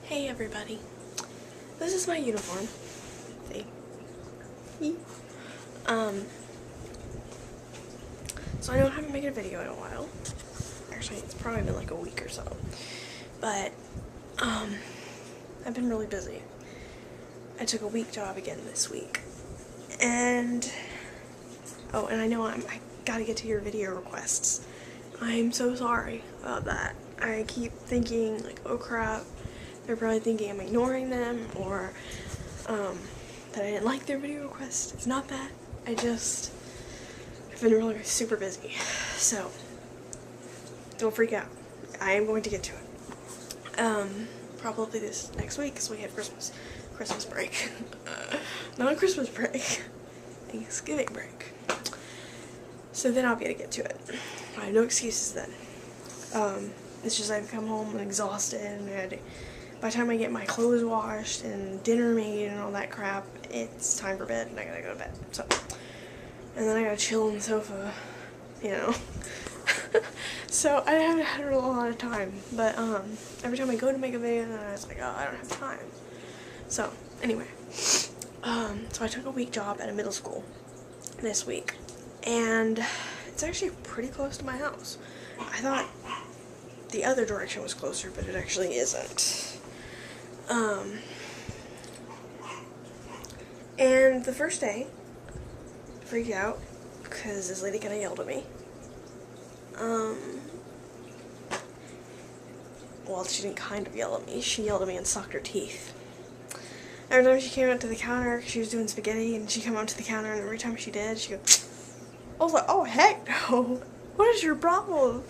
Hey everybody, this is my uniform. See? So I know I haven't made a video in a while. Actually, it's probably been like a week or so. But, I've been really busy. I took a week job again this week. And, oh, and I know I gotta get to your video requests. I'm so sorry about that. I keep thinking, like, oh crap, they're probably thinking I'm ignoring them, or that I didn't like their video requests. It's not that. I've been really super busy. So, don't freak out. I am going to get to it. Probably this next week, because we have Christmas break. Not Christmas break. Thanksgiving break. So then I'll be able to get to it. I have no excuses then. It's just I've come home and exhausted, and by the time I get my clothes washed and dinner made and all that crap, it's time for bed, and I gotta go to bed. So, and then I gotta chill on the sofa, you know. So I haven't had a lot of time, but every time I go to make a video, then I was like, oh, I don't have time. So anyway, so I took a week job at a middle school this week, and it's actually pretty close to my house. I thought the other direction was closer, but it actually isn't. And the first day, I freaked out because this lady kind of yelled at me. Well, she didn't kind of yell at me. She yelled at me and sucked her teeth. Every time she came up to the counter, she was doing spaghetti, and she came up to the counter, and every time she did, she goes, I was like, oh, heck no. What is your problem?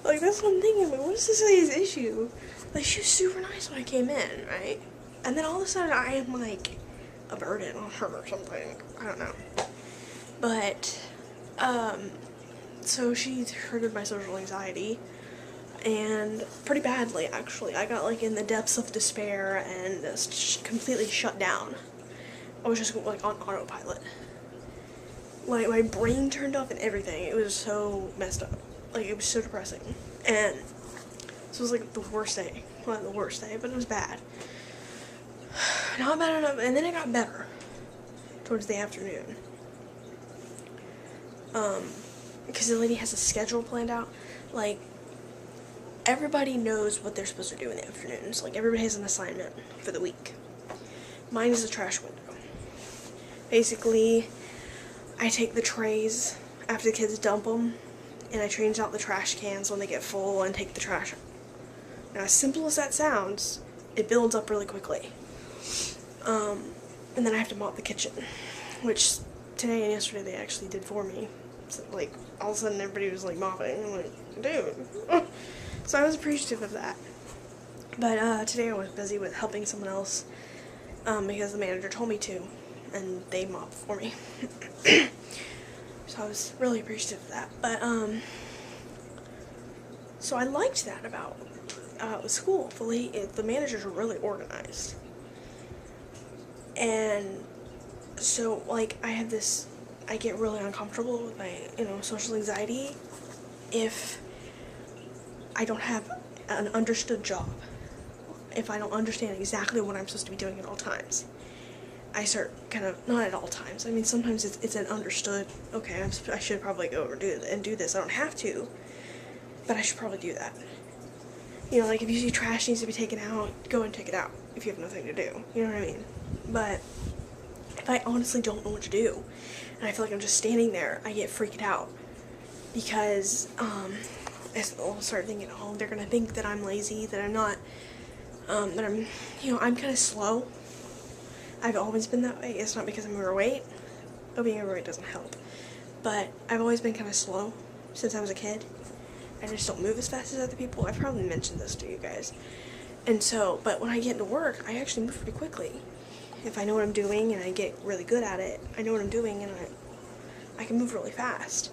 Like, that's what I'm thinking. Like, what is this lady's issue? Like, she was super nice when I came in, right? And then all of a sudden, I am, like, a burden on her or something. I don't know. But, so she triggered my social anxiety, and pretty badly, actually. I got, like, in the depths of despair and just completely shut down. I was just, like, on autopilot. Like, my brain turned off and everything. It was so messed up. Like, it was so depressing. And so it was, like, the worst day. Well, not the worst day, but it was bad. Not bad enough. And then it got better towards the afternoon. Because the lady has a schedule planned out. Like, everybody knows what they're supposed to do in the afternoons. Like, everybody has an assignment for the week. Mine is the trash window. Basically, I take the trays after the kids dump them, and I change out the trash cans when they get full and take the trash out. Now, as simple as that sounds, it builds up really quickly. And then I have to mop the kitchen, which today and yesterday they actually did for me. So, like, all of a sudden everybody was, like, mopping. I'm like, dude. So I was appreciative of that. But today I was busy with helping someone else because the manager told me to, and they mopped for me. So I was really appreciative of that. But, so I liked that about school. The managers were really organized. And so, like, I get really uncomfortable with my, social anxiety if I don't have an understood job. If I don't understand exactly what I'm supposed to be doing at all times. I start kind of, not at all times, I mean, sometimes it's an understood, okay, I should probably go over and do this. I don't have to, but I should probably do that. You know, like, if you see trash needs to be taken out, go and take it out if you have nothing to do. You know what I mean? But if I honestly don't know what to do, and I feel like I'm just standing there, I get freaked out. Because, I'll start thinking, oh, they're gonna think that I'm lazy, that I'm not, that I'm kind of slow. I've always been that way. It's not because I'm overweight. Oh, being overweight doesn't help. But I've always been kind of slow since I was a kid. I just don't move as fast as other people. I've probably mentioned this to you guys. And so, but when I get into work, I actually move pretty quickly. If I know what I'm doing and I get really good at it, I know what I'm doing and I can move really fast.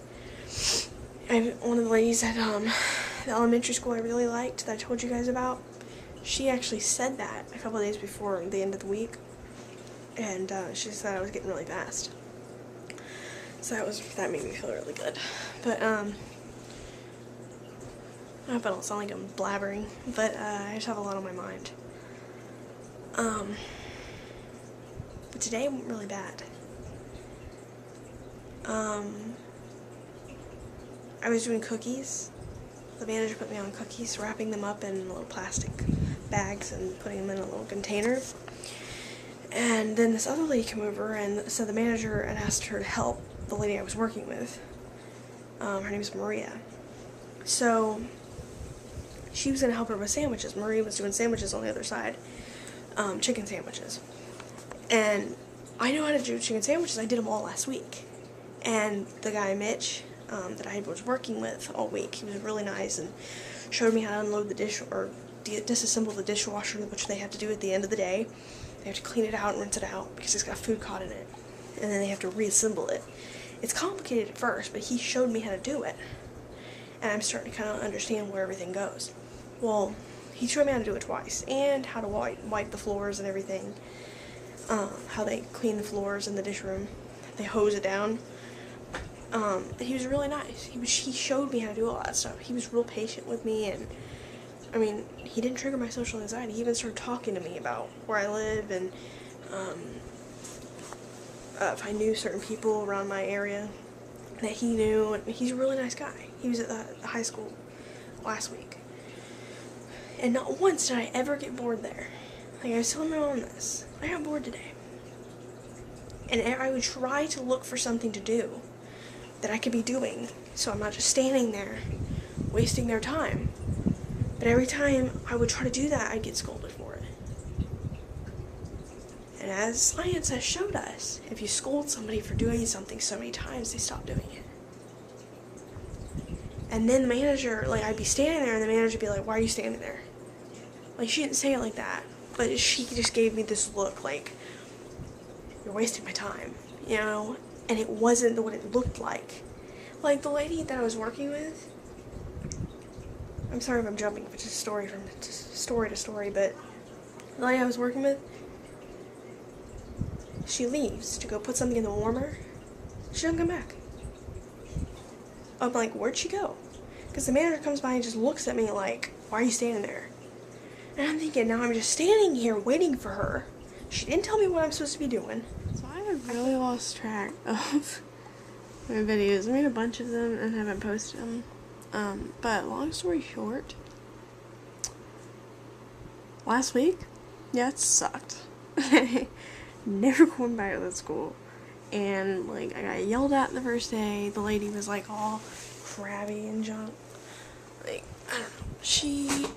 One of the ladies at the elementary school I really liked that I told you guys about, she actually said that a couple of days before the end of the week. And she said I was getting really fast. So that made me feel really good. But I hope I don't sound like I'm blabbering, but I just have a lot on my mind. But today went really bad. I was doing cookies. The manager put me on cookies, wrapping them up in little plastic bags and putting them in a little container. And then this other lady came over, and so the manager had asked her to help the lady I was working with. Her name is Maria. So she was going to help her with sandwiches. Maria was doing sandwiches on the other side, chicken sandwiches. And I know how to do chicken sandwiches. I did them all last week. And the guy, Mitch, that I was working with all week, he was really nice and showed me how to unload the dish, or disassemble the dishwasher, which they have to do at the end of the day. They have to clean it out and rinse it out because it's got food caught in it. And then they have to reassemble it. It's complicated at first, but he showed me how to do it. And I'm starting to kind of understand where everything goes. Well, he showed me how to do it twice, and how to wipe the floors and everything. How they clean the floors in the dish room. They hose it down. He was really nice. He showed me how to do all that stuff. He was real patient with me, and I mean, he didn't trigger my social anxiety. He even started talking to me about where I live, and if I knew certain people around my area that he knew. And he's a really nice guy. He was at the high school last week, and not once did I ever get bored there. Like, I was telling my mom this. I got bored today, and I would try to look for something to do that I could be doing, so I'm not just standing there wasting their time. But every time I would try to do that, I'd get scolded for it. And as science has showed us, if you scold somebody for doing something so many times, they stop doing it. And then the manager, like, I'd be standing there, and the manager would be like, "Why are you standing there?" Like, she didn't say it like that, but she just gave me this look like, "You're wasting my time," you know? And it wasn't what it looked like. Like, the lady that I was working with, I'm sorry if I'm jumping from story to story, but the lady I was working with, she leaves to go put something in the warmer. She doesn't come back. I'm like, where'd she go? Because the manager comes by and just looks at me like, "Why are you standing there?" And I'm thinking, now I'm just standing here waiting for her. She didn't tell me what I'm supposed to be doing. So I have really lost track of my videos. I made a bunch of them and haven't posted them. But long story short, last week, yeah, it sucked. Never going back to that school. And, like, I got yelled at the first day. The lady was, like, all crabby and junk. Like, I don't know.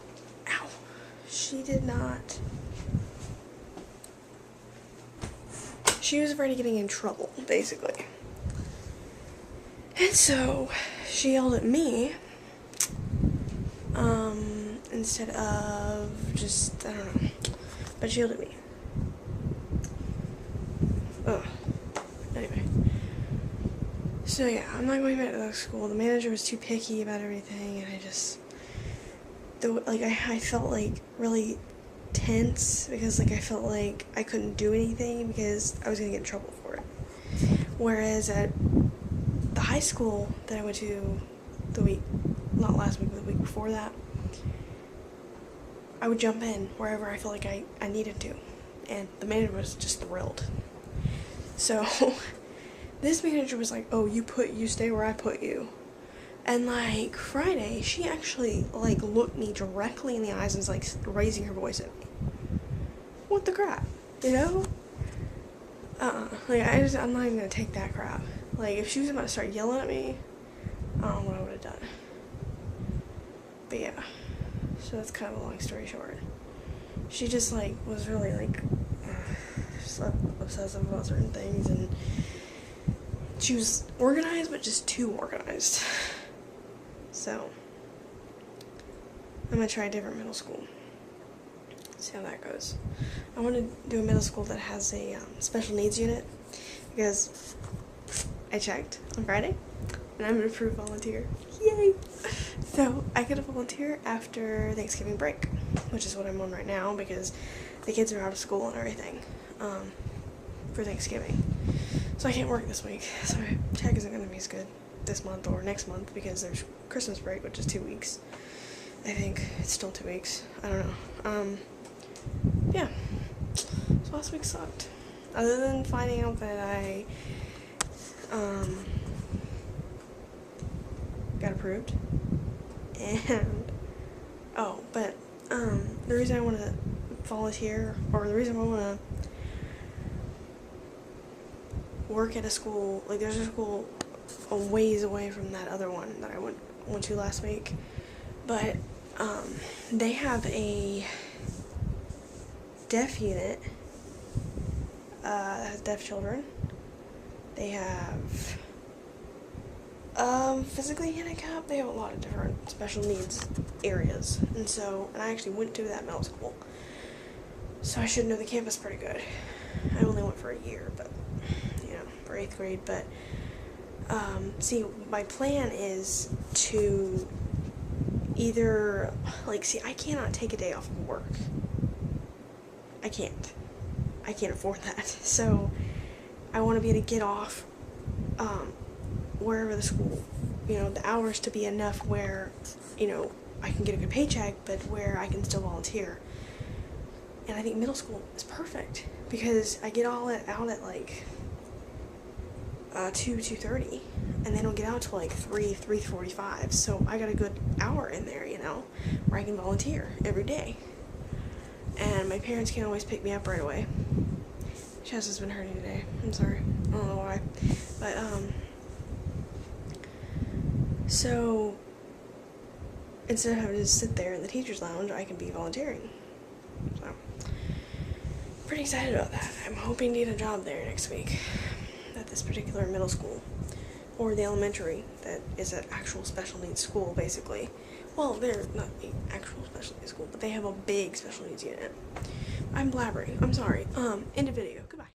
She did not. She was afraid of getting in trouble, basically. And so, she yelled at me, instead of just, I don't know. But she yelled at me. Ugh. Anyway. So yeah, I'm not going back to that school. The manager was too picky about everything, and I felt like really tense because, like, I felt like I couldn't do anything because I was gonna get in trouble for it. Whereas at the high school that I went to not last week, but the week before that, I would jump in wherever I felt like I needed to, and the manager was just thrilled. So this manager was like, "Oh, you stay where I put you." And, like, Friday, she actually, like, looked me directly in the eyes and was, like, raising her voice at me. What the crap? You know? Like, I'm not even gonna take that crap. Like, if she was about to start yelling at me, I don't know what I would have done. But yeah. So that's kind of a long story short. She just, like, was really, like, just obsessive about certain things, and she was organized, but just too organized. So, I'm gonna try a different middle school. See how that goes. I want to do a middle school that has a special needs unit, because I checked on Friday, and I'm an approved volunteer. Yay! So, I get a volunteer after Thanksgiving break, which is what I'm on right now, because the kids are out of school and everything, for Thanksgiving. So I can't work this week, so my check isn't going to be as good this month or next month, because there's Christmas break, which is 2 weeks. I think it's still 2 weeks. I don't know. Yeah. So last week sucked. Other than finding out that I got approved. And the reason I want to volunteer, or the reason I want to work at a school, like there's a school a ways away from that other one that I went to last week, but they have a deaf unit that has deaf children. They have physically handicapped. They have a lot of different special needs areas, and I actually went to that middle school, so I should know the campus pretty good. I only went for a year, but for 8th grade. But see, my plan is to either I cannot take a day off of work. I can't afford that. So I want to be able to get off wherever the school, the hours to be enough where, I can get a good paycheck, but where I can still volunteer. And I think middle school is perfect because I get out at 2:30, and they don't get out till 3:45. So I got a good hour in there, where I can volunteer every day. And my parents can't always pick me up right away. Chest has been hurting today. I'm sorry. I don't know why. But, so instead of having to sit there in the teacher's lounge, I can be volunteering. So, pretty excited about that. I'm hoping to get a job there next week at this particular middle school, or the elementary that is an actual special needs school, basically. Well, they're not an actual special needs school, but they have a big special needs unit. I'm blabbering. I'm sorry. End of video. Goodbye.